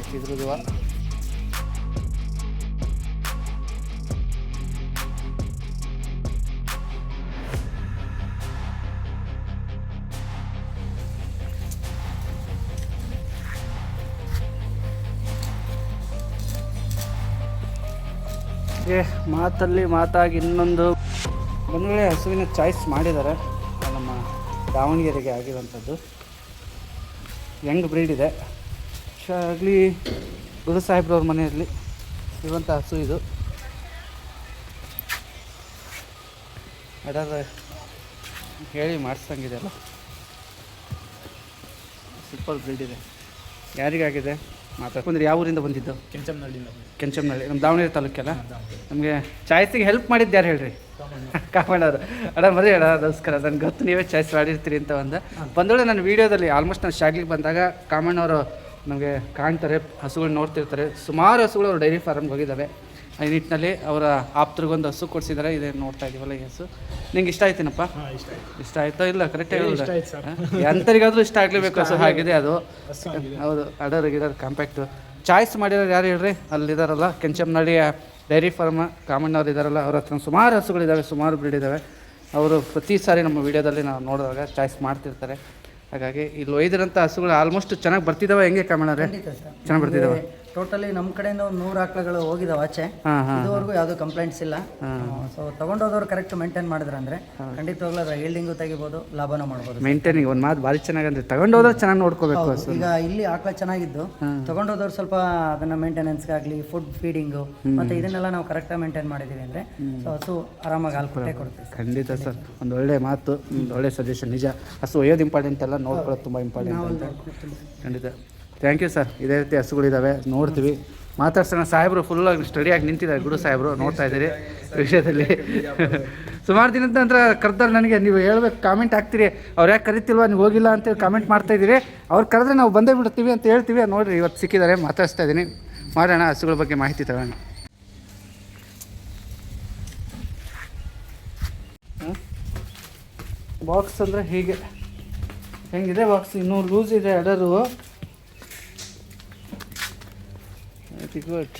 ಐತಿ ಇದ್ರದ್ದು. ಮಾತಲ್ಲಿ ಮಾತಾಗಿ ಇನ್ನೊಂದು ಬಂದ್ಮೇಲೆ ಹಸುವಿನ ಚಾಯ್ಸ್ ಮಾಡಿದ್ದಾರೆ. ನಮ್ಮ ದಾವಣಗೆರೆಗೆ ಆಗಿರೋಂಥದ್ದು ಯಂಗ್ ಬ್ರೀಡ್ ಇದೆ. ಆಗಲಿ ಗುರು ಸಾಹೇಬ್ರವ್ರ ಮನೆಯಲ್ಲಿ ಇರುವಂಥ ಹಸು ಇದು. ಅದಾದ ಹೇಳಿ ಮಾಡಿಸಂಗಿದೆ ಅಲ್ಲ, ಸೂಪರ್ ಬ್ರೀಡ್ ಇದೆ. ಯಾರಿಗಾಗಿದೆ ಮಾತಾಡ್ಕೊಂಡ್ರೆ ಯಾವ ಊರಿಂದ ಬಂದಿದ್ದು? ಕೆಂಚಮ್ನಹಳ್ಳಿ ನಮ್ಮ ದಾವಣಗೆರೆ ತಾಲೂಕಲ್ಲ. ನಮಗೆ ಚಾಯ್ಸಿಗೆ ಹೆಲ್ಪ್ ಮಾಡಿದ್ದು ಯಾರು ಹೇಳ್ರಿ? ಕಾಮಣ್ಣವರು. ಅಡ ಮರಿ ಅಡ ನಮಸ್ಕಾರ. ನನಗೆ ಗೊತ್ತು ನೀವೇ ಚಾಯ್ಸ್ ಮಾಡಿರ್ತೀರಿ ಅಂತ ಬಂದೊಳ್ಳೆ ನನ್ನ ವೀಡಿಯೋದಲ್ಲಿ ಆಲ್ಮೋಸ್ಟ್ ನಾನು ಶಾಗ್ಲಿಗೆ ಬಂದಾಗ ಕಾಮಣ್ಣವರು ನಮಗೆ ಕಾಣ್ತಾರೆ, ಹಸುಗಳು ನೋಡ್ತಿರ್ತಾರೆ. ಸುಮಾರು ಹಸುಗಳು ಅವರು ಡೈರಿ ಫಾರ್ಮ್ಗೆ ಹೋಗಿದ್ದಾವೆ. ಈ ನಿಟ್ಟಿನಲ್ಲಿ ಅವರ ಆಪ್ತರಿಗೊಂದು ಹಸು ಕೊಡಿಸಿದ್ದಾರೆ. ಇದೇ ನೋಡ್ತಾ ಇದ್ದೀವಲ್ಲ ಈ ಹಸು. ನಿಂಗೆ ಇಷ್ಟ ಆಯ್ತೇನಪ್ಪ? ಇಷ್ಟ ಆಯ್ತಾ? ಇಲ್ಲ ಕರೆಕ್ಟಾಗಿ ಎಂಥರಿಗಾದ್ರೂ ಇಷ್ಟ ಆಗಲೇಬೇಕು ಹಸು, ಹಾಗಿದೆ ಅದು. ಹೌದು, ಅಡರ್ ಗಿಡರ್ ಕಾಂಪ್ಯಾಕ್ಟು ಚಾಯ್ಸ್ ಮಾಡಿರೋರು ಯಾರು ಹೇಳ್ರಿ? ಅಲ್ಲಿದ್ದಾರಲ್ಲ ಕೆಂಚಮ್ನಹಳ್ಳಿಯ ಡೈರಿ ಫಾರ್ಮ್ ಕಾಮಣ್ಣವ್ರು ಇದ್ದಾರಲ್ಲ, ಅವ್ರ ಹತ್ರ ಸುಮಾರು ಹಸುಗಳಿದ್ದಾವೆ, ಸುಮಾರು ಬ್ರೀಡ್ ಇದ್ದಾವೆ. ಅವರು ಪ್ರತಿ ಸಾರಿ ನಮ್ಮ ವೀಡಿಯೋದಲ್ಲಿ ನಾವು ನೋಡಿದಾಗ ಚಾಯ್ಸ್ ಮಾಡ್ತಿರ್ತಾರೆ. ಹಾಗಾಗಿ ಇಲ್ಲಿ ಒಯ್ದಿರೋಂಥ ಹಸುಗಳು ಆಲ್ಮೋಸ್ಟ್ ಚೆನ್ನಾಗಿ ಬರ್ತಿದ್ದಾವೆ. ಹೆಂಗೆ ಕಾಮಣ್ಣವ್ರೆ? ಚೆನ್ನಾಗಿ ಬರ್ತಿದ್ದಾವೆ. ಟೋಟಲಿ ನಮ್ಮ ಕಡೆಯಿಂದ ಒಂದು 100 ಆಕಳುಗಳು ಹೋಗಿದಾವೆ ಆಚೆ. ಇದುವರೆಗೂ ಯಾವುದೂ ಕಂಪ್ಲೇಂಟ್ಸ್ ಇಲ್ಲ. ಸೊ ತಗೊಂಡೋದವ್ರು ಕರೆಕ್ಟ್ ಮೇಂಟೈನ್ ಮಾಡಿದ್ರೆ ಅಂದರೆ ಖಂಡಿತವಾಗ್ಲೂ ಅದರ ಹೀಲ್ಡಿಂಗು ತೆಗಿಬೋದು, ಲಾಭನ ಮಾಡ್ಬೋದು. ಮೇಂಟೈನಿಂಗ್ ಒಂದು ಮಾತು ಭಾರಿ ಚೆನ್ನಾಗಂದ್ರೆ ತಗೊಂಡೋದ್ರೆ ಚೆನ್ನಾಗಿ ನೋಡ್ಕೋಬೇಕು. ಈಗ ಇಲ್ಲಿ ಆಕಳ ಚೆನ್ನಾಗಿದ್ದು ತಗೊಂಡೋದವ್ರು ಸ್ವಲ್ಪ ಅದನ್ನ ಮೇಂಟೆನೆನ್ಸ್ಗಾಗಲಿ, ಫುಡ್ ಫೀಡಿಂಗು ಮತ್ತು ಇದನ್ನೆಲ್ಲ ನಾವು ಕರೆಕ್ಟಾಗಿ ಮೇಂಟೈನ್ ಮಾಡಿದ್ದೀವಿ ಅಂದರೆ ಸೊ ಹಸು ಆರಾಮಾಗಿ ಹಾಲು ಕೊಟ್ಟೆ ಕೊಡ್ತೀವಿ. ಖಂಡಿತ ಸರ್, ಒಂದು ಒಳ್ಳೆ ಮಾತು, ಒಂದು ಒಳ್ಳೆ ಸಜೆಷನ್. ನಿಜ, ಹಸು ಒಯ್ಯೋದು ಇಂಪಾರ್ಟೆಂಟ್ ಅಲ್ಲ, ನೋಡ್ಕೊಳ್ಳೋದು ತುಂಬ ಇಂಪಾರ್ಟೆಂಟ್ ಅಂತ. ಖಂಡಿತ ಥ್ಯಾಂಕ್ ಯು ಸರ್. ಇದೇ ರೀತಿ ಹಸುಗಳಿದ್ದಾವೆ, ನೋಡ್ತೀವಿ, ಮಾತಾಡ್ಸೋಣ. ಸಾಹೇಬರು ಫುಲ್ಲಾಗಿ ಸ್ಟಡಿಯಾಗಿ ನಿಂತಿದ್ದಾರೆ. ಗುರು ಸಾಹೇಬರು ನೋಡ್ತಾ ಇದ್ದೀರಿ ವಿಷಯದಲ್ಲಿ. ಸುಮಾರು ದಿನದ ನಂತರ ಕರೆದ್ರೆ ನನಗೆ ನೀವು ಹೇಳ್ಬೇಕು, ಕಾಮೆಂಟ್ ಹಾಕ್ತೀರಿ, ಅವ್ರು ಯಾಕೆ ಕರಿತಿಲ್ವಾ ನೀವು ಹೋಗಿಲ್ಲ ಅಂತೇಳಿ ಕಾಮೆಂಟ್ ಮಾಡ್ತಾಯಿದ್ದೀರಿ. ಅವ್ರು ಕರೆದ್ರೆ ನಾವು ಬಂದೇ ಬಿಡ್ತೀವಿ ಅಂತ ಹೇಳ್ತೀವಿ. ನೋಡಿರಿ, ಇವತ್ತು ಸಿಕ್ಕಿದ್ದಾರೆ, ಮಾತಾಡ್ಸ್ತಾ ಇದ್ದೀನಿ. ಮಾಡೋಣ, ಹಸುಗಳ ಬಗ್ಗೆ ಮಾಹಿತಿ ತಗೋಣ. ಬಾಕ್ಸ್ ಅಂದರೆ ಹೀಗೆ ಹೆಂಗಿದೆ ಬಾಕ್ಸ್? ಇನ್ನೂ ಲೂಸ್ ಇದೆ ಅಡರು. Very good.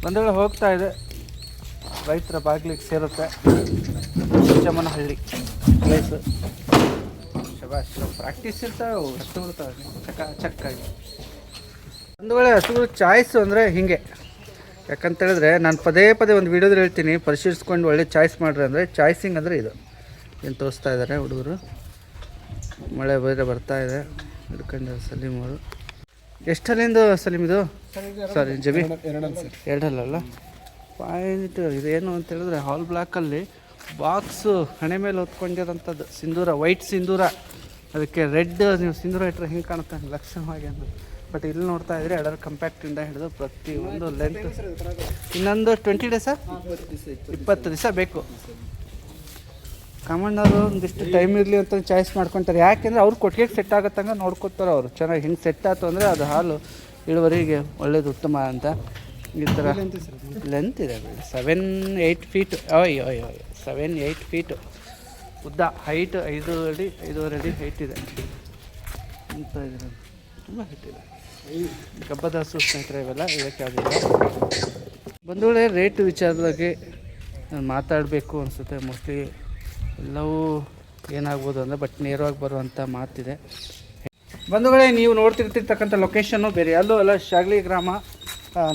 ಬಂದೊಳ್ಳೆ ಹೋಗ್ತಾ ಇದೆ, ರೈತರ ಬಾಗಿಲಿಗೆ ಸೇರುತ್ತೆ. ಕೆಂಚಮ್ಮನಹಳ್ಳಿ ಪ್ಲೇಸು. ಶಬಾಷ್, ಪ್ರಾಕ್ಟೀಸ್ ಇರ್ತಾವೆ, ಹತ್ತು ಬಿಡ್ತಾವೆ ಚಕ್ಕಾಗಿ. ಒಂದು ವೇಳೆ ಹಸುಗಳು ಚಾಯ್ಸು ಅಂದರೆ ಹೀಗೆ. ಯಾಕಂತೇಳಿದ್ರೆ ನಾನು ಪದೇ ಒಂದು ವೀಡಿಯೋದಲ್ಲಿ ಹೇಳ್ತೀನಿ, ಪರಿಶೀಲಿಸ್ಕೊಂಡು ಒಳ್ಳೆ ಚಾಯ್ಸ್ ಮಾಡ್ರಿ ಅಂದರೆ. ಚಾಯ್ಸಿಂಗ್ ಅಂದರೆ ಇದು ಏನು ತೋರಿಸ್ತಾ ಇದ್ದಾರೆ ಹುಡುಗರು. ಮಳೆ ಬೇರೆ ಬರ್ತಾ ಇದೆ. ಹಿಡ್ಕೊಂಡು ಸಲೀಮ್ ಅವರು. ಎಷ್ಟಲ್ಲಿಂದು ಸಲೀಮ್ ಇದು? ಸಾರಿ ಜಬಿ, ಎರಡಲ್ಲ ಪಾಯಿಂಟ್. ಇದೇನು ಅಂತೇಳಿದ್ರೆ ಹಾಲ್ ಬ್ಲಾಕಲ್ಲಿ ಬಾಕ್ಸು ಹಣೆ ಮೇಲೆ ಹೊತ್ಕೊಂಡಿರೋಂಥದ್ದು ಸಿಂಧೂರ, ವೈಟ್ ಸಿಂಧೂರ. ಅದಕ್ಕೆ ರೆಡ್ ನೀವು ಸಿಂಧೂರ ಇಟ್ಟರೆ ಹಿಂಗೆ ಕಾಣುತ್ತೆ ಲಕ್ಷಣವಾಗಿ ಅಂತ. ಬಟ್ ಇಲ್ಲಿ ನೋಡ್ತಾ ಇದ್ದರೆ ಅಡರ್ ಕಂಪ್ಯಾಕ್ಟಿಂದ ಹಿಡಿದು ಪ್ರತಿಯೊಂದು ಲೆಂತ್. ಇನ್ನೊಂದು 20 ಡೇಸಾ? 20 ದಿವಸ ಬೇಕು. ಕಾಮಣ್ಣವರು ಒಂದಿಷ್ಟು ಟೈಮ್ ಇರಲಿ ಅಂತ ಚಾಯ್ಸ್ ಮಾಡ್ಕೊತಾರೆ. ಯಾಕೆಂದರೆ ಅವ್ರು ಕೊಟ್ಟಿಗೆ ಸೆಟ್ ಆಗತ್ತಂಗೆ ನೋಡ್ಕೊತಾರೆ ಅವರು. ಚೆನ್ನಾಗಿ ಹಿಂಗೆ ಸೆಟ್ ಆಯ್ತು ಅಂದರೆ ಅದು ಹಾಲು ಇಳುವರಿಗೆ ಒಳ್ಳೇದು, ಉತ್ತಮ ಅಂತ. ಈ ಥರ ಲೆಂತ್ ಇದೆ, 7-8 ಫೀಟ್. 7-8 ಫೀಟು ಉದ್ದ. ಹೈಟ್ 5 ಅಡಿ 5.5 ಅಡಿ ಹೈಟ್ ಇದೆ ಅಂತ ಇದೆ. ತುಂಬ ಹೈಟ್ ಇದೆ. ಗಬ್ಬದ ಹಸು ಸ್ನೇಹಿತರೆ ಇವೆಲ್ಲ, ಇದಕ್ಕೆ ಯಾವುದಿಲ್ಲ. ಬಂದೊಳ್ಳೆ ರೇಟ್ ವಿಚಾರದಾಗೆ ಮಾತಾಡಬೇಕು ಅನಿಸುತ್ತೆ. ಮೋಸ್ಟ್ಲಿ ಎಲ್ಲವೂ ಏನಾಗ್ಬೋದು ಅಂದರೆ, ಬಟ್ ನೇರವಾಗಿ ಬರುವಂಥ ಮಾತಿದೆ. ಬಂಧುಗಳೇ, ನೀವು ನೋಡ್ತಿರ್ತಿರ್ತಕ್ಕಂಥ ಲೊಕೇಶನ್ನು ಬೇರೆ ಎಲ್ಲೂ ಅಲ್ಲ, ಶಾಗ್ಲಿ ಗ್ರಾಮ.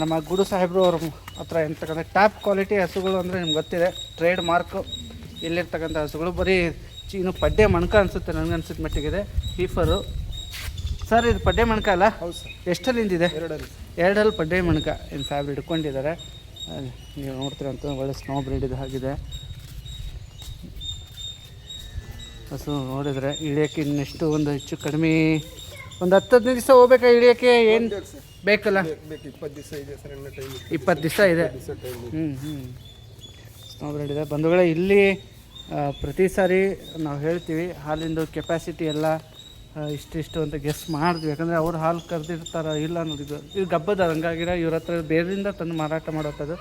ನಮ್ಮ ಗುಡು ಸಾಹೇಬ್ರು ಅವ್ರ ಹತ್ರ ಇರ್ತಕ್ಕಂಥ ಟಾಪ್ ಕ್ವಾಲಿಟಿ ಹಸುಗಳು ಅಂದರೆ ನಿಮ್ಗೆ ಗೊತ್ತಿದೆ, ಟ್ರೇಡ್ ಮಾರ್ಕು. ಇಲ್ಲಿರ್ತಕ್ಕಂಥ ಹಸುಗಳು ಬರೀ ಇನ್ನು ಪಡ್ಡೆ ಮಣ್ಕ ಅನಿಸುತ್ತೆ, ನನಗನ್ಸಿದ ಮಟ್ಟಿಗಿದೆ. ಹೀಫರು ಸರ್, ಇದು ಪಡ್ಡೆ ಮಣ್ಕ ಅಲ್ಲ? ಹೌದು ಸರ್. ಎಷ್ಟಲ್ಲಿಂದಿದೆ? 2 ಪಡ್ಡೆ ಮಣ್ಕ ಏನು ಸಾಹೇಬ್ರು ಹಿಡ್ಕೊಂಡಿದ್ದಾರೆ. ನೀವು ನೋಡ್ತೀರಂತ ಒಳ್ಳೆ ಸ್ನೋ ಬ್ರೀಡ್ ಇದು ಆಗಿದೆ ಹಸು. ನೋಡಿದರೆ ಇಳಿಯೋಕ್ಕೆ ಇನ್ನೆಷ್ಟು ಒಂದು ಹೆಚ್ಚು ಕಡಿಮೆ ಒಂದು 10-15 ದಿವಸ ಹೋಗ್ಬೇಕಾ ಇಳಿಯೋಕ್ಕೆ? ಏನು ಬೇಕಲ್ಲ? 20 ದಿವಸ ಇದೆ. ಸ್ನೋ ಬ್ರೀಡ್ ಇದೆ ಬಂಧುಗಳೇ. ಇಲ್ಲಿ ಪ್ರತಿ ಸಾರಿ ನಾವು ಹೇಳ್ತೀವಿ ಹಾಲಿಂದು ಕೆಪಾಸಿಟಿ ಎಲ್ಲ ಇಷ್ಟಿಷ್ಟು ಅಂತ ಗೆಸ್ ಮಾಡಿದ್ವಿ. ಯಾಕಂದರೆ ಅವ್ರು ಹಾಲು ಕರೆದಿರ್ತಾರೆ ಇಲ್ಲ ಅನ್ನೋದು. ಇದು ಗಬ್ಬದ ಹಂಗಾಗಿರೋ ಇವ್ರ ಹತ್ರ ಬೇರೆಯಿಂದ ತಂದು ಮಾರಾಟ ಮಾಡೋದು.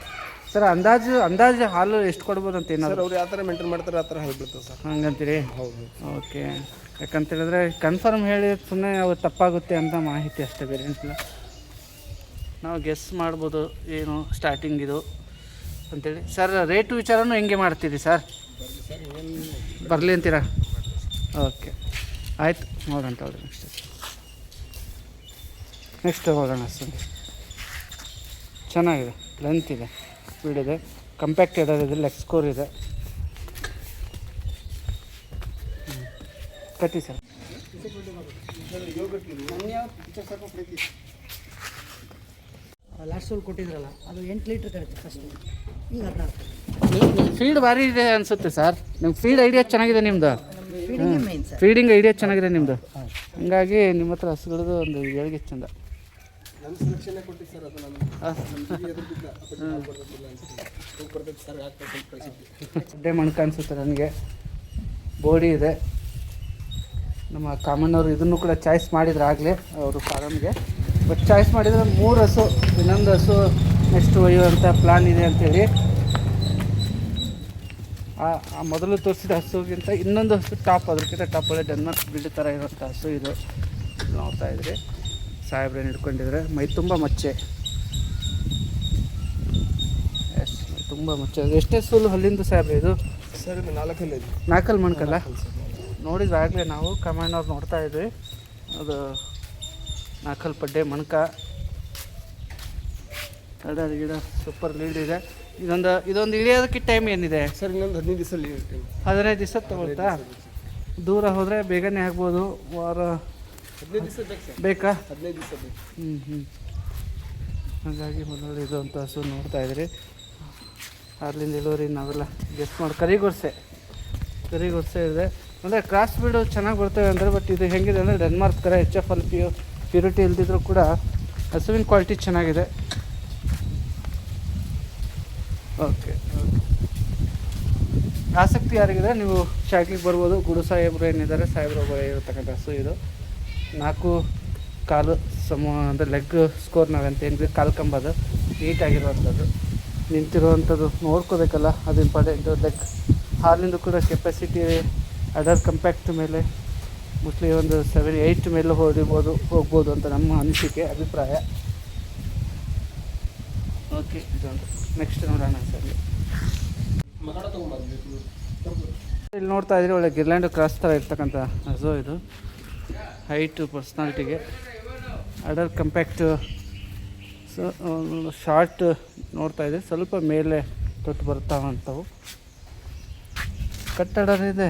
ಸರ್ ಅಂದಾಜು ಹಾಲು ಎಷ್ಟು ಕೊಡ್ಬೋದು ಅಂತ ಏನಾದ್ರು ಸರ್ ಅವ್ರು ಯಾವ ಥರ ಮೇಂಟೈನ್ ಮಾಡ್ತಾರೆ ಆ ಥರ ಹಾಲು ಬೀಳ್ತದೆ ಸರ್. ಹಂಗಂತೀರಿ? ಹೌದು. ಓಕೆ. ಯಾಕಂತ ಹೇಳಿದ್ರೆ ಕನ್ಫರ್ಮ್ ಹೇಳಿ ಸುಮ್ಮನೆ ಅವು ತಪ್ಪಾಗುತ್ತೆ ಅಂತ ಮಾಹಿತಿ ಅಷ್ಟೇ, ಬೇರೆ ಏನಿಲ್ಲ. ನಾವು ಗೆಸ್ ಮಾಡ್ಬೋದು ಏನು ಸ್ಟಾರ್ಟಿಂಗ್ ಇದು ಅಂತೇಳಿ. ಸರ್ ರೇಟು ವಿಚಾರನೂ ಹೆಂಗೆ ಮಾಡ್ತೀರಿ ಸರ್? ಬರಲಿ ಅಂತೀರಾ? ಓಕೆ ಆಯಿತು, ನೋಡೋಣ ತಗೊಳ್ಳಿ. ನೆಕ್ಸ್ಟ್ ಹೋಗೋಣ ಸರ್. ಚೆನ್ನಾಗಿದೆ, ಲೆಂತ್ ಇದೆ, ಸ್ಪೀಡ್ ಇದೆ, ಕಂಪ್ಯಾಕ್ಟ್ ಇರೋದಿದೆ, ಲೆಗ್ ಸ್ಕೋರ್ ಇದೆ. ಕಟ್ಟಿ ಸರ್. ಲಾಸ್ಟ್ ಸೋಲ್ ಕೊಟ್ಟಿದ್ರಲ್ಲ ಅದು 8 ಲೀಟ್ರ್ ಕರೆಕ್ಟ್ ಫಸ್ಟ್, ಈಗ 14. ಫೀಡ್ ಭಾರಿ ಇದೆ ಅನಿಸುತ್ತೆ ಸರ್. ನಿಮ್ಮ ಫೀಡ್ ಐಡಿಯಾ ಚೆನ್ನಾಗಿದೆ ನಿಮ್ಮದು, feeding main sir. Feeding idea ಚೆನ್ನಾಗಿದೆ ನಿಮ್ಮದು. ಹಂಗಾಗಿ ನಿಮ್ಮ ಹತ್ರ ಹಸುಗಳದ್ದು ಒಂದು ಏಳಿಗೆ ಚಂದ. ನಮ್ಮ ಸೆಲೆಕ್ಷನ್ನೇ ಕೊಟ್ಟಿದ್ದು ಸರ್, ಅದು ಅಡ್ಡೆ ಮಣ್ಕ ಅನಿಸುತ್ತೆ ನನಗೆ. ಬೋಡಿ ಇದೆ. ನಮ್ಮ ಕಾಮಣ್ಣವರು ಇದನ್ನು ಕೂಡ ಚಾಯ್ಸ್ ಮಾಡಿದ್ರು ಆಗಲೇ ಅವರು ಫಾರಮ್ಗೆ. ಬಟ್ ಚಾಯ್ಸ್ ಮಾಡಿದರೆ 3 ಹಸು, ಇನ್ನೊಂದು ಹಸು ನೆಕ್ಸ್ಟ್ ಒಯ್ಯುವಂಥ ಪ್ಲಾನ್ ಇದೆ ಅಂಥೇಳಿ. ಆ ಮೊದಲು ತೋರಿಸಿದ ಹಸುಗಿಂತ ಇನ್ನೊಂದು ಹಸು ಟಾಪ್, ಅದಕ್ಕಿಂತ ಟಾಪ್ ಒಳ್ಳೆ ಡೆನ್ಮಾರ್ಕ್ ಬಿಲ್ಡ್ ಥರ ಇರೋಂಥ ಹಸು ಇದು. ನೋಡ್ತಾ ಇದ್ರಿ ಸಾಹೇಬ್ರೇನು ಹಿಡ್ಕೊಂಡಿದ್ರೆ. ಮೈ ತುಂಬ ಮಚ್ಚೆ. ಎಸ್, ಮೈ ತುಂಬ ಮಚ್ಚೆ. ಎಷ್ಟೇ ಸೂಲು ಹಲ್ಲಿಂದು ಸಾಹೇಬ್ರೆ ಇದು? ಸರ್ ಇದು 4 ಇದೆ. 4 ಮಣ್ಕಲ್ಲ ನೋಡಿದ್ರೆ ಆಗಲೇ ನಾವು ಕಮಾಂಡ್ ನೋಡ್ತಾ ಇದ್ವಿ. ಅದು 4 ಪಡ್ಡೆ ಮಣ್ಕ. ಗಿಡ ಸೂಪರ್ ಲೀಡ್ ಇದೆ. ಇದೊಂದು ಇಳಿಯೋದಕ್ಕೆ ಟೈಮ್ ಏನಿದೆ ಸರ್? ಇನ್ನೊಂದು 15 ದಿವಸ ಲೀವ್. 15 ದಿವಸ ತಗೊಳ್ತಾ? ದೂರ ಹೋದರೆ ಬೇಗನೆ ಆಗ್ಬೋದು. ವಾರ 15 ದಿವಸ ಬೇಕು ಸರ್. ಬೇಕಾ? 15 ದಿವಸ ಬೇಕು. ಹಾಗಾಗಿ ಮೊದಲು ಇದು ಅಂತ ಹಸು ನೋಡ್ತಾ ಇದ್ರಿ. ಅಲ್ಲಿಂದ ಇಳುವರಿ ನಾವೆಲ್ಲ ಗೆಸ್ಟ್ ಮಾಡಿ ಕರಿಗೊರ್ಸೆ ಇದೆ. ಅಂದರೆ ಕ್ರಾಸ್ ಬೀಡು ಚೆನ್ನಾಗಿ ಬರ್ತವೆ ಅಂದರೆ. ಬಟ್ ಇದು ಹೆಂಗಿದೆ ಅಂದರೆ ಡೆನ್ಮಾರ್ಕ್ ಥರ HF ಅಲ್ಲಿ ಪ್ಯೂರಿಟಿ ಇಲ್ದಿದ್ರೂ ಕೂಡ ಹಸುವಿನ ಕ್ವಾಲಿಟಿ ಚೆನ್ನಾಗಿದೆ. ಓಕೆ, ಆಸಕ್ತಿ ಯಾರಿಗಿದೆ ನೀವು ಶಾಖಿಗೆ ಬರ್ಬೋದು. ಗುಡು ಸಾಹೇಬ್ರು ಏನಿದ್ದಾರೆ, ಸಾಹೇಬ್ರು ಇರತಕ್ಕಂಥ ಹಸು ಇದು. 4 ಕಾಲು ಅಂದರೆ ಲೆಗ್ ಸ್ಕೋರ್ ನಾವಂತ ಏನಿದೆ, ಕಾಲು ಕಂಬದು ನೀಟಾಗಿರುವಂಥದ್ದು, ನಿಂತಿರುವಂಥದ್ದು ನೋಡ್ಕೋಬೇಕಲ್ಲ, ಅದು ಇಂಪಾರ್ಟೆಂಟು. ಲೆಗ್ ಹಾಲಿಂದು ಕೂಡ ಕೆಪಾಸಿಟಿ ಅದರ್ ಕಂಪ್ಯಾಕ್ಟ್ ಮೇಲೆ ಮೋಸ್ಟ್ಲಿ ಒಂದು 7-8 ಮೇಲೆ ಹೋಗ್ಬೋದು ಅಂತ ನಮ್ಮ ಅನಿಸಿಕೆ, ಅಭಿಪ್ರಾಯ. ಓಕೆ, ಇದೊಂದು ನೆಕ್ಸ್ಟ್ ನೋಡೋಣ ಸರ್. ಇಲ್ಲಿ ನೋಡ್ತಾ ಇದ್ರಿ ಒಳ್ಳೆ ಗಿರ್ಲ್ಯಾಂಡ್ ಕ್ರಾಸ್ ಥರ ಇರ್ತಕ್ಕಂಥ ಹಸು ಇದು. ಹೈಟು ಪರ್ಸ್ನಾಲಿಟಿಗೆ ಅದರ್ ಕಂಪ್ಯಾಕ್ಟ್. ಶಾರ್ಟ್ ನೋಡ್ತಾ ಇದ್ರಿ, ಸ್ವಲ್ಪ ಮೇಲೆ ತೊಟ್ಟು ಬರ್ತಾವಂಥವು. ಕಟ್ ಅಡರ್ ಇದೆ,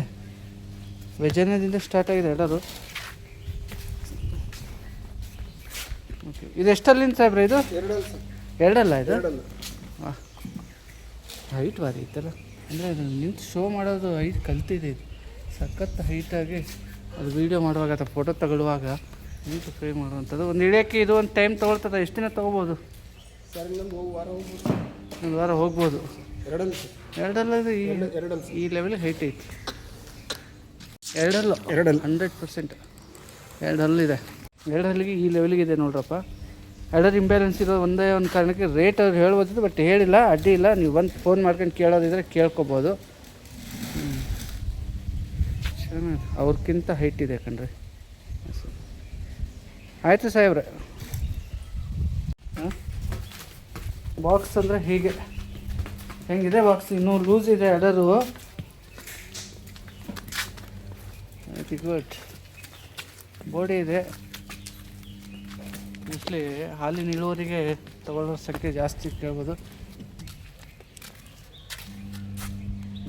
ವೆಜನದಿಂದ ಸ್ಟಾರ್ಟ್ ಆಗಿದೆ ಎಡರು. ಓಕೆ, ಇದು ಎಷ್ಟಲ್ಲಿಂದ ಸಾಹೇಬ್ರೆ ಇದು? 2 ಇದು? ವಾಹ್, ಹೈಟ್ ಭಾರಿ ಇತ್ತಲ್ಲ. ಅಂದರೆ ಅದು ನಿಂತು ಶೋ ಮಾಡೋದು ಹೈಟ್ ಕಲ್ತಿದೆ ಇದು. ಸಖತ್ ಹೈಟಾಗಿ ಅದು ವೀಡಿಯೋ ಮಾಡುವಾಗ ಅಥವಾ ಫೋಟೋ ತಗೊಳ್ಳುವಾಗ ನಿಂತು ಫ್ರೇಮ್ ಮಾಡುವಂಥದ್ದು. ಒಂದು ಇಳಿಯೋಕ್ಕೆ ಇದು ಒಂದು ಟೈಮ್ ತೊಗೊಳ್ತದೆ. ಎಷ್ಟು ದಿನ ತೊಗೋಬೋದು ಸರ್? ಇನ್ನೊಂದು ವಾರ ಹೋಗ್ಬೋದು. ಒಂದು ವಾರ ಹೋಗ್ಬೋದು. 2 ಈ ಲೆವೆಲಿಗೆ ಹೈಟ್ ಐತಿ. 2 100% 2 ಹಲ್ಲಿದೆ. 2 ಹಲ್ಲಿಗೆ ಈ ಲೆವೆಲಿಗೆ ಇದೆ ನೋಡ್ರಪ್ಪ. ಎಡರ್ ಇಂಬ್ಯಾಲೆನ್ಸ್ ಇರೋ ಒಂದೇ ಒಂದು ಕಾರಣಕ್ಕೆ ರೇಟ್ ಅವ್ರು ಹೇಳ್ಬೋದು, ಬಟ್ ಹೇಳಿಲ್ಲ, ಅಡ್ಡಿ ಇಲ್ಲ. ನೀವು ಬಂದು ಫೋನ್ ಮಾಡ್ಕೊಂಡು ಕೇಳೋದಿದ್ರೆ ಕೇಳ್ಕೊಬೋದು. ಚೆನ್ನಾಗಿ ಅವ್ರಿಗಿಂತ ಹೈಟ್ ಇದೆ ಕಣ್ರಿ. ಆಯಿತು ಸಾಹೇಬ್ರೆ. ಬಾಕ್ಸ್ ಅಂದರೆ ಹೀಗೆ ಹೆಂಗಿದೆ ಬಾಕ್ಸ್? ಇನ್ನೂ ಲೂಸ್ ಇದೆ ಎಡರು. Very good. ಬಾಡಿ ಇದೆ. ಮೋಸ್ಟ್ಲಿ ಹಾಲಿನ ಇಳುವರಿಗೆ ತಗೊಳ್ಳೋ ಸಂಖ್ಯೆ ಜಾಸ್ತಿ ಕೇಳ್ಬೋದು.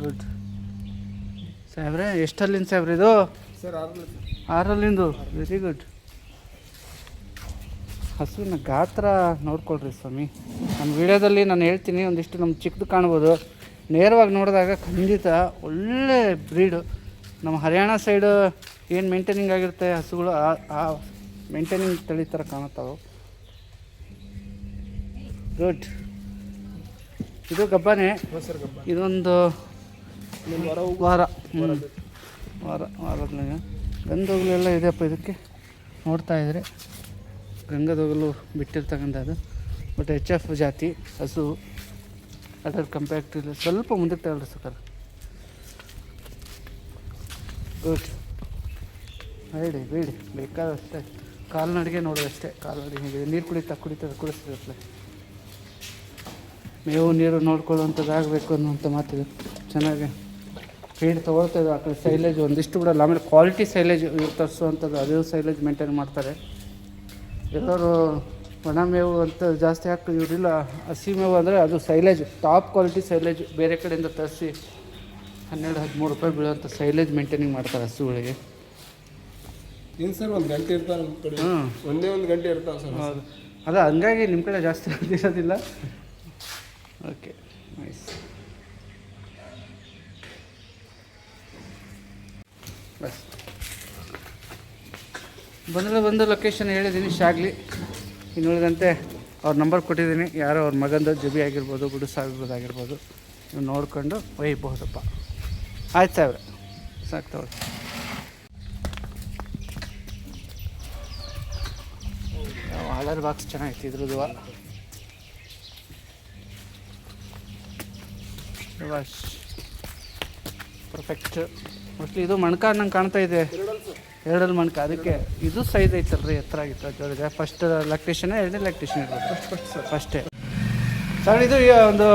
ಗುಡ್ ಸಾಹೇಬ್ರೆ. ಎಷ್ಟಲ್ಲಿಂದ ಸಾಹೇಬ್ರೆ ಇದು? Sir 6 very good. ಹಸುವಿನ ಗಾತ್ರ ನೋಡ್ಕೊಳ್ರಿ ಸ್ವಾಮಿ. ನಮ್ಮ ವಿಡಿಯೋದಲ್ಲಿ ನಾನು ಹೇಳ್ತೀನಿ, ಒಂದಿಷ್ಟು ನಮ್ಮ ಚಿಕ್ಕದು ಕಾಣ್ಬೋದು. ನೇರವಾಗಿ ನೋಡಿದಾಗ ಖಂಡಿತ ಒಳ್ಳೆ ಬ್ರೀಡು. ನಮ್ಮ ಹರಿಯಾಣ ಸೈಡು ಏನು ಮೇಂಟೈನಿಂಗ್ ಆಗಿರುತ್ತೆ ಹಸುಗಳು, ಆ ಮೇಂಟೈನಿಂಗ್ ತಳಿ ಥರ ಕಾಣುತ್ತವೆ. ಗುಡ್. ಇದು ಗಬ್ಬಾನೆ. ಇದೊಂದು ವಾರದಲ್ಲಿ ಗಂಧೋಗಲೆಲ್ಲ ಇದೆಯಪ್ಪ ಇದಕ್ಕೆ. ನೋಡ್ತಾ ಇದ್ರೆ ಗಂಗದೋಗಲು ಬಿಟ್ಟಿರ್ತಕ್ಕಂಥದ್ದು. ಬಟ್ HF ಜಾತಿ ಹಸು. ಅದರ ಕಂಪ್ಯಾಕ್ಟ್ ಇಲ್ಲ, ಸ್ವಲ್ಪ ಮುಂದಕ್ಕೆ ತಗೊಳ್ರಿ ಸರ್. ಗುಡ್, ಬೇಡಿ ಬೇಡಿ ಬೇಕಾದಷ್ಟೇ ಕಾಲ್ನಡಿಗೆ ನೋಡೋದಷ್ಟೇ. ಕಾಲ್ನಡಿಗೆ ಹೇಗಿದೆ, ನೀರು ಕುಡಿಸ್ತಿರತ್ತಲೆ ಮೇವು ನೀರು ನೋಡ್ಕೊಳ್ಳುವಂಥದ್ದು ಆಗಬೇಕು ಅನ್ನುವಂಥ ಮಾತಿದೆ. ಚೆನ್ನಾಗಿ ಫೀಡ್ ತೊಗೊಳ್ತದೆ ಆ ಕಡೆ. ಸೈಲೇಜ್ ಒಂದಿಷ್ಟು ಬಿಡಲ್ಲ, ಆಮೇಲೆ ಕ್ವಾಲಿಟಿ ಸೈಲೇಜ್ ತರಿಸುವಂಥದ್ದು, ಅದೇ ಸೈಲೇಜ್ ಮೇಂಟೈನ್ ಮಾಡ್ತಾರೆ. ಎಲ್ಲರೂ ಒಣ ಮೇವು ಅಂತ ಜಾಸ್ತಿ ಹಾಕಿ ಇವರಿಲ್ಲ, ಹಸಿ ಮೇವು ಅಂದರೆ ಅದು ಸೈಲೇಜ್, ಟಾಪ್ ಕ್ವಾಲಿಟಿ ಸೈಲೇಜ್ ಬೇರೆ ಕಡೆಯಿಂದ ತರಿಸಿ 12-13 ರೂಪಾಯಿ ಬೀಳೋಂಥ ಸೈಲೇಜ್ ಮೇಂಟೈನಿಂಗ್ ಮಾಡ್ತಾರೆ ಹಸುಗಳಿಗೆ. ಏನು ಸರ್, ಒಂದು ಗಂಟೆ ಇರ್ತಾರೆ ನಮ್ಮ ಕಡೆ. ಒಂದೇ ಒಂದು ಗಂಟೆ ಇರ್ತಾವೆ ಸರ್. ಹೌದು, ಅದ ಹಂಗಾಗಿ ನಿಮ್ಮ ಕಡೆ ಜಾಸ್ತಿ ಇರೋದಿಲ್ಲ. Okay, nice. ಬಸ್ ಬಂದು ಲೊಕೇಶನ್ ಹೇಳಿದ್ದೀನಿ, ಶಾಗ್ಲಿ. ಇನ್ನು ಉಳಿದಂತೆ ಅವ್ರ ನಂಬರ್ ಕೊಟ್ಟಿದ್ದೀನಿ, ಯಾರೋ ಅವ್ರ ಮಗಂದು ಜಬಿ ಆಗಿರ್ಬೋದು, ಗುಡುಸಾಗಿರ್ಬೋದಾಗಿರ್ಬೋದು, ನೀವು ನೋಡ್ಕೊಂಡು ಒಯ್ಯಬಹುದಪ್ಪ. ಆಯ್ತು ಸಾವಿರ ಸಾಕು ತಗೊಳ್ಳಿ. ಹಾಲರ್ ಬಾಕ್ಸ್ ಚೆನ್ನಾಗಿತ್ತು ಇದ್ರದ್ದು. Wash perfect. ಮೋಸ್ಟ್ಲಿ ಇದು ಮಣ್ಕ ನಂಗೆ ಕಾಣ್ತಾ ಇದೆ, ಎರಡಲ್ಲಿ ಮಣ್ಕ. ಅದಕ್ಕೆ ಇದು ಸೈಜ್ ಐತಲ್ರಿ, ಎತ್ತರ ಆಗಿತ್ತು ಜೋಡಿದೆ. ಫಸ್ಟ್ ಲ್ಯಾಕ್ಟೇಷನ್, ಎರಡನೇ ಲ್ಯಾಕ್ಟೇಷನ್ ಇರ್ಬೋದು. ಫಸ್ಟೇ ಸರ್. ಇದು ಒಂದು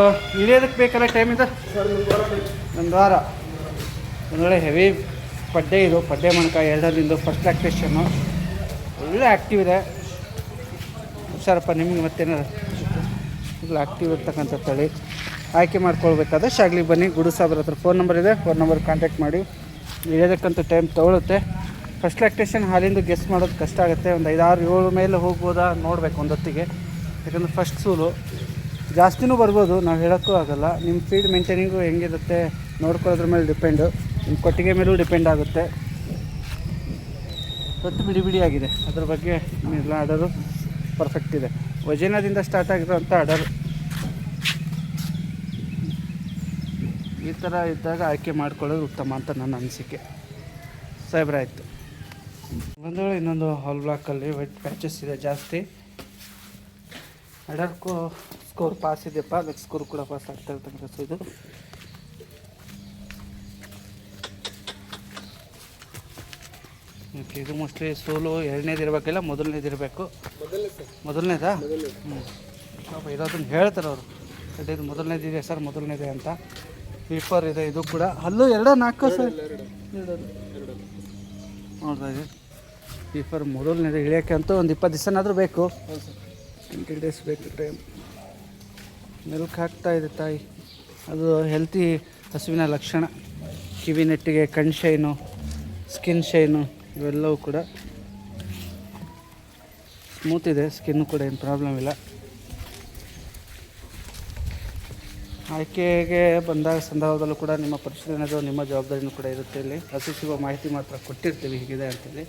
ಇಳಿಯೋದಕ್ಕೆ ಬೇಕಲ್ಲ ಟೈಮ್ ಇದೆ ಒಂದು ವಾರ. ಒಂದೊಳ್ಳೆ ಹೆವಿ ಪಡ್ಡೆ, ಇದು ಪಡ್ಡೆ ಮಣ್ಕ ಎರಡಲ್ಲಿಂದು ಫಸ್ಟ್ ಲ್ಯಾಕ್ಟೇಷನ್ನು. ಒಳ್ಳೆ ಆ್ಯಕ್ಟಿವ್ ಇದೆ. ಹುಷಾರಪ್ಪ, ನಿಮಗೆ ಮತ್ತೇನಾರು ಇಲ್ಲ ಆ್ಯಕ್ಟಿವ್ ಇರ್ತಕ್ಕಂಥ ತಳಿ ಆಯ್ಕೆ ಮಾಡ್ಕೊಳ್ಬೇಕಾದ್ರೆ ಶಾಗ್ಲಿಗೆ ಬನ್ನಿ. ಗುಡು ಸಾಬ್ರ ಹತ್ರ ಫೋನ್ ನಂಬರ್ ಇದೆ, ಫೋನ್ ನಂಬರ್ ಕಾಂಟ್ಯಾಕ್ಟ್ ಮಾಡಿ. ಇಳಿಯೋದಕ್ಕಂತೂ ಟೈಮ್ ತೊಗೊಳುತ್ತೆ. ಫಸ್ಟ್ ಲ್ಯಾಕ್ಟೇಷನ್ ಹಾಲಿಂದು ಗೆಸ್ ಮಾಡೋದು ಕಷ್ಟ ಆಗುತ್ತೆ. ಒಂದು 5-6-7 ಮೇಲೆ ಹೋಗ್ಬೋದಾ ನೋಡಬೇಕು ಒಂದೊತ್ತಿಗೆ. ಯಾಕಂದರೆ ಫಸ್ಟ್ ಸೂಲು ಜಾಸ್ತಿನೂ ಬರ್ಬೋದು, ನಾವು ಹೇಳೋಕ್ಕೂ ಆಗೋಲ್ಲ. ನಿಮ್ಮ ಫೀಡ್ ಮೇಂಟೈನಿಂಗು ಹೆಂಗಿರುತ್ತೆ ನೋಡ್ಕೊಳ್ಳೋದ್ರ ಮೇಲೆ ಡಿಪೆಂಡು, ನಿಮ್ಮ ಕೊಟ್ಟಿಗೆ ಮೇಲೂ ಡಿಪೆಂಡ್ ಆಗುತ್ತೆ. ಹೊತ್ತು ಬಿಡಿ ಬಿಡಿ ಆಗಿದೆ, ಅದ್ರ ಬಗ್ಗೆ ಎಲ್ಲ ಆರ್ಡರು ಪರ್ಫೆಕ್ಟ್ ಇದೆ. ವಜನದಿಂದ ಸ್ಟಾರ್ಟ್ ಆಗಿರೋಂಥ ಆರ್ಡರ್. ಈ ಥರ ಇದ್ದಾಗ ಆಯ್ಕೆ ಮಾಡ್ಕೊಳ್ಳೋದು ಉತ್ತಮ ಅಂತ ನನ್ನ ಅನಿಸಿಕೆ. ಸಾಹೇಬ್ರ ಆಯಿತು. ಒಂದು ಇನ್ನೊಂದು ಹಾಲ್ ಬ್ಲಾಕಲ್ಲಿ ವೈಟ್ ಪ್ಯಾಚಸ್ ಇದೆ ಜಾಸ್ತಿ. ಆರ್ಡರ್ಗೂ ಸ್ಕೋರ್ ಪಾಸ್ ಇದೆಯಪ್ಪ, ಅದಕ್ಕೆ ಸ್ಕೋರ್ ಕೂಡ ಪಾಸ್ ಆಗ್ತಾ ಇರ್ತಕ್ಕಂಥ ಇದು. ಓಕೆ, ಇದು ಮೋಸ್ಟ್ಲಿ ಸೋಲು ಎರಡನೇದು ಇರಬೇಕಿಲ್ಲ, ಮೊದಲನೇದು ಮೊದಲನೇದಾ? ಹ್ಞೂ, ಪಾಪ ಇರೋದನ್ನು ಹೇಳ್ತಾರೆ ಅವರು. ಇದು ಮೊದಲನೇದಿದೆ ಸರ್, ಮೊದಲನೇದೇ ಅಂತ. ಪೀಪರ್ ಇದೆ, ಇದು ಕೂಡ. ಅಲ್ಲೂ 2-4 ಸರ್ ನೋಡ್ತಾ ಇದೆ. ಪೀಪರ್ ಮೊದಲನೇದು ಇಳಿಯೋಕ್ಕೆ ಅಂತೂ ಒಂದು 20 ದಿವಸನಾದರೂ ಬೇಕು, 20 ಡೇಸ್ ಬೇಕು ಟೈಮ್. ಮಿಲ್ಕ್ ಹಾಕ್ತಾ ಇದೆ ತಾಯಿ, ಅದು ಹೆಲ್ತಿ ಹಸುವಿನ ಲಕ್ಷಣ. ಕಿವಿ ನೆಟ್ಟಿಗೆ, ಕಣ್ ಶೈನು, ಸ್ಕಿನ್ ಶೈನು ಇವೆಲ್ಲವೂ ಕೂಡ ಸ್ಮೂತ್ ಇದೆ. ಸ್ಕಿನ್ನು ಕೂಡ ಏನು ಪ್ರಾಬ್ಲಮ್ ಇಲ್ಲ. ಆಯ್ಕೆಗೆ ಬಂದಾಗ ಸಂದರ್ಭದಲ್ಲೂ ಕೂಡ ನಿಮ್ಮ ಪರಿಶೀಲನೆದು ನಿಮ್ಮ ಜವಾಬ್ದಾರಿನೂ ಕೂಡ ಇರುತ್ತೆ. ಇಲ್ಲಿ ಹಸು ಸಿಗುವ ಮಾಹಿತಿ ಮಾತ್ರ ಕೊಟ್ಟಿರ್ತೀವಿ, ಹೀಗಿದೆ ಅಂತೇಳಿ.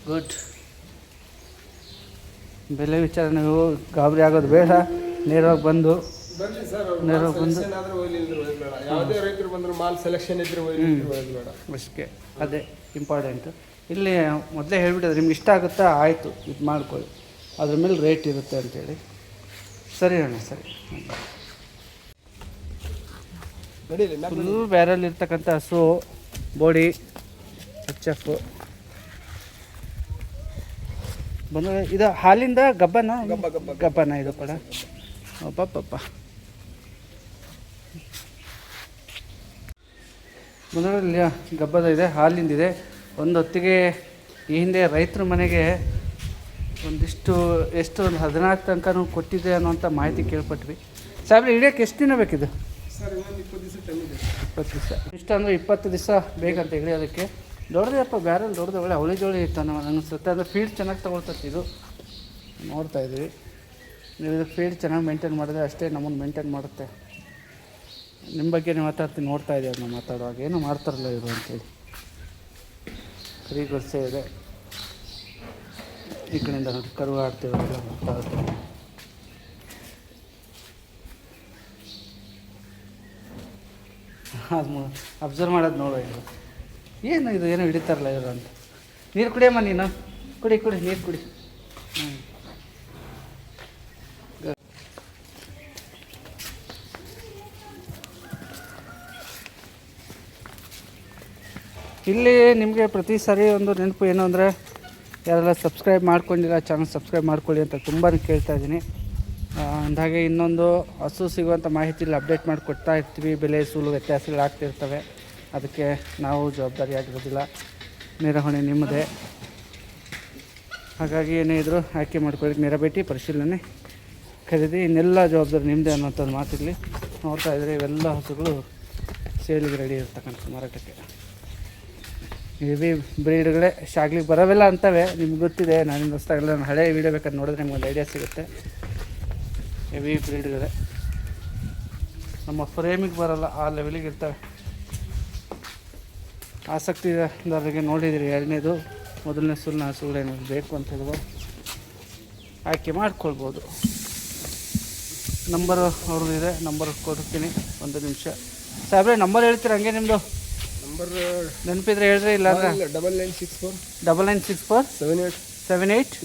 ಗುಡ್. ಬೆಲೆ ವಿಚಾರ ನೀವು ಗಾಬರಿ ಆಗೋದು ಬೇಡ, ನೇರವಾಗಿ ಬಂದು ಯಾವುದೇ ರೈತರು ಬಂದ್ರು ಮಾಲ್ ಸೆಲೆಕ್ಷನ್ ಇದ್ರೆ ಅಷ್ಟೇ, ಅದೇ ಇಂಪಾರ್ಟೆಂಟು. ಇಲ್ಲಿ ಮೊದಲೇ ಹೇಳ್ಬಿಟ್ಟಿದ್ರೆ ನಿಮ್ಗೆ ಇಷ್ಟ ಆಗುತ್ತಾ, ಆಯಿತು ಇದು ಮಾಡ್ಕೊಳ್ಳಿ, ಅದ್ರ ಮೇಲೆ ರೇಟ್ ಇರುತ್ತೆ ಅಂತೇಳಿ. ಸರಿ ಅಣ್ಣ, ಸರಿ. ಫುಲ್ ಬ್ಯಾರಲ್ಲಿ ಇರ್ತಕ್ಕಂಥ ಹಸು, ಬೋಡಿ HF ಬಂದ. ಇದು ಹಾಲಿಂದ ಗಬ್ಬನ ಇದು ಕೂಡ. ಅಪ್ಪಪ್ಪ, ಬಂದಲ್ಲಿ ಗಬ್ಬದ ಇದೆ, ಹಾಲಿಂದಿದೆ. ಒಂದು ಹೊತ್ತಿಗೆ ಈ ಹಿಂದೆ ರೈತರ ಮನೆಗೆ ಒಂದಿಷ್ಟು ಎಷ್ಟು ಒಂದು 14 ತನಕನೂ ಕೊಟ್ಟಿದೆ ಅನ್ನೋಂಥ ಮಾಹಿತಿ ಕೇಳ್ಪಟ್ವಿ. ಸಾಹೇಬ್ರೆ, ಇಳಿಯೋಕ್ಕೆ ಎಷ್ಟು ದಿನ ಬೇಕಿದೆ? ಸರ್ 20 ದಿವಸ ಟೈಮ್ ಇದೆ. 20 ದಿವಸ. ಇಷ್ಟ ಅಂದರೆ 20 ದಿವಸ ಬೇಕಂತ ಇಳಿಯೋದಕ್ಕೆ. ದೊಡ್ಡದಪ್ಪ, ಬ್ಯಾರಲ್ ದೊಡ್ಡದು, ಒಳ್ಳೆ ಅವಳಿ ಜೋಳಿ ಇತ್ತು ನನಗೆ ಅನಿಸುತ್ತೆ. ಅಂದರೆ ಫೀಡ್ ಚೆನ್ನಾಗಿ ತೊಗೊಳ್ತೈತೆ ಇದು. ನೋಡ್ತಾಯಿದ್ವಿ, ನೀವು ಇದು ಫೀಡ್ ಚೆನ್ನಾಗಿ ಮೇಂಟೈನ್ ಮಾಡಿದ್ರೆ ಅಷ್ಟೇ ನಮ್ಮನ್ನು ಮೇಂಟೈನ್ ಮಾಡುತ್ತೆ. ನಿಮ್ಮ ಬಗ್ಗೆ ನೀವು ಮಾತಾಡ್ತೀನಿ, ನೋಡ್ತಾ ಇದ್ದೀವಿ ಅದನ್ನ ಮಾತಾಡುವಾಗ. ಏನು ಮಾಡ್ತಾರಲ್ಲ ಇವರು ಅಂತೇಳಿ. ಕರಿ ಗೊರ್ಸೆ ಇದೆ, ಈ ಕಡೆಯಿಂದ ನೋಡಿ ಕರು ಆಡ್ತೀವಲ್ಲ ಮಾತಾಡ್ತೀವಿ. ಅದು ಅಬ್ಸರ್ವ್ ಮಾಡೋದು ನೋಡೋ ಇವರು. ಏನು ಇದು ಏನೋ ಹಿಡಿತಾರಲ್ಲ ಇವರು ಅಂತ. ನೀರು ಕುಡಿಯಮ್ಮ, ನೀನು ಕುಡಿ ನೀರು ಕುಡಿ. ಇಲ್ಲಿ ನಿಮಗೆ ಪ್ರತಿ ಸಾರಿ ಒಂದು ನೆನಪು ಏನು ಅಂದರೆ ಯಾರೆಲ್ಲ ಸಬ್ಸ್ಕ್ರೈಬ್ ಮಾಡ್ಕೊಂಡಿಲ್ಲ ಚಾನಲ್ ಸಬ್ಸ್ಕ್ರೈಬ್ ಮಾಡ್ಕೊಳ್ಳಿ ಅಂತ ತುಂಬಾ ಕೇಳ್ತಾ ಇದ್ದೀನಿ. ಅಂದಾಗೆ ಇನ್ನೊಂದು ಹಸು ಸಿಗುವಂಥ ಮಾಹಿತಿ ಇಲ್ಲಿ ಅಪ್ಡೇಟ್ ಮಾಡಿ ಕೊಡ್ತಾ ಇರ್ತೀವಿ. ಬೆಲೆ ಸೂಲು ವ್ಯತ್ಯಾಸಗಳಾಗ್ತಿರ್ತವೆ, ಅದಕ್ಕೆ ನಾವು ಜವಾಬ್ದಾರಿಯಾಗಿರೋದಿಲ್ಲ, ನಿರ್ವಹಣೆ ನಿಮ್ಮದೇ. ಹಾಗಾಗಿ ಏನೇ ಇದ್ದರೂ ಆಯ್ಕೆ ಮಾಡ್ಕೊಳ್ಳಿ, ನೇರ ಭೇಟಿ, ಪರಿಶೀಲನೆ, ಖರೀದಿ ಇನ್ನೆಲ್ಲ ಜವಾಬ್ದಾರಿ ನಿಮ್ಮದೇ ಅನ್ನೋಂಥದ್ದು ಮಾತಿರಲಿ. ನೋಡ್ತಾ ಇದ್ದರೆ ಇವೆಲ್ಲ ಹಸುಗಳು ಸೇಲಿಗೆ ರೆಡಿ ಇರ್ತಕ್ಕಂಥ ಮಾರಾಟಕ್ಕೆ. ಹೆವಿ ಬ್ರೀಡ್ಗಳೇ ಶಾಗ್ಲಿಗೆ ಬರೋವೆಲ್ಲ ಅಂತವೆ, ನಿಮ್ಗೆ ಗೊತ್ತಿದೆ. ನಾನಿಂದ ಹೊಸ್ದಾಗಲ್ಲ, ನಾನು ಹಳೆ ವೀಡಿಯೋ ಬೇಕಾದ್ರೆ ನೋಡಿದ್ರೆ ನಿಮ್ಗೆ ಒಂದು ಐಡಿಯಾ ಸಿಗುತ್ತೆ. ಹೆವಿ ಬ್ರೀಡ್ಗಳೇ ನಮ್ಮ ಫ್ರೇಮಿಗೆ ಬರೋಲ್ಲ, ಆ ಲೆವೆಲಿಗೆ ಇರ್ತವೆ. ಆಸಕ್ತಿದಾರರಿಗೆ ನೋಡಿದಿರಿ, ಎರಡನೇದು ಮೊದಲನೇ ಸುಳ್ಳು ಹಸುಗಳೇನು ಬೇಕು ಅಂತ ಹೇಳಿದ್ರು ಆಯ್ಕೆ ಮಾಡ್ಕೊಳ್ಬೋದು. ನಂಬರು ಅವ್ರದ್ದು ಇದೆ, ನಂಬರ್ ಕೊಡ್ತೀನಿ, ಒಂದು ನಿಮಿಷ. ಸಾಹೇಬ್ರೆ ನಂಬರ್ ಹೇಳ್ತೀರ ಹಂಗೆ ನಿಮ್ಮದು ನಂಬರ್ ನೆನಪಿದ್ರೆ ಹೇಳ್ರಿ, ಇಲ್ಲ ಅಂದರೆ 9964 9964 78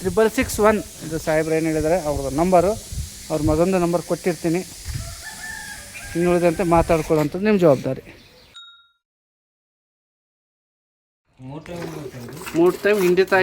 661 ಇದು ಸಾಹೇಬ್ರು ಏನು ಹೇಳಿದ್ದಾರೆ ಅವ್ರದ್ದು ನಂಬರು. ಅವ್ರ ಮಗಂದು ನಂಬರ್ ಕೊಟ್ಟಿರ್ತೀನಿ. ಇನ್ನು ಉಳಿದಂತೆ ಮಾತಾಡ್ಕೊಳ್ಳೋಂಥದ್ದು ನಿಮ್ಮ ಜವಾಬ್ದಾರಿ. 3 ಟೈಮ್ ಹಿಂಡಿ ತಾಯಿ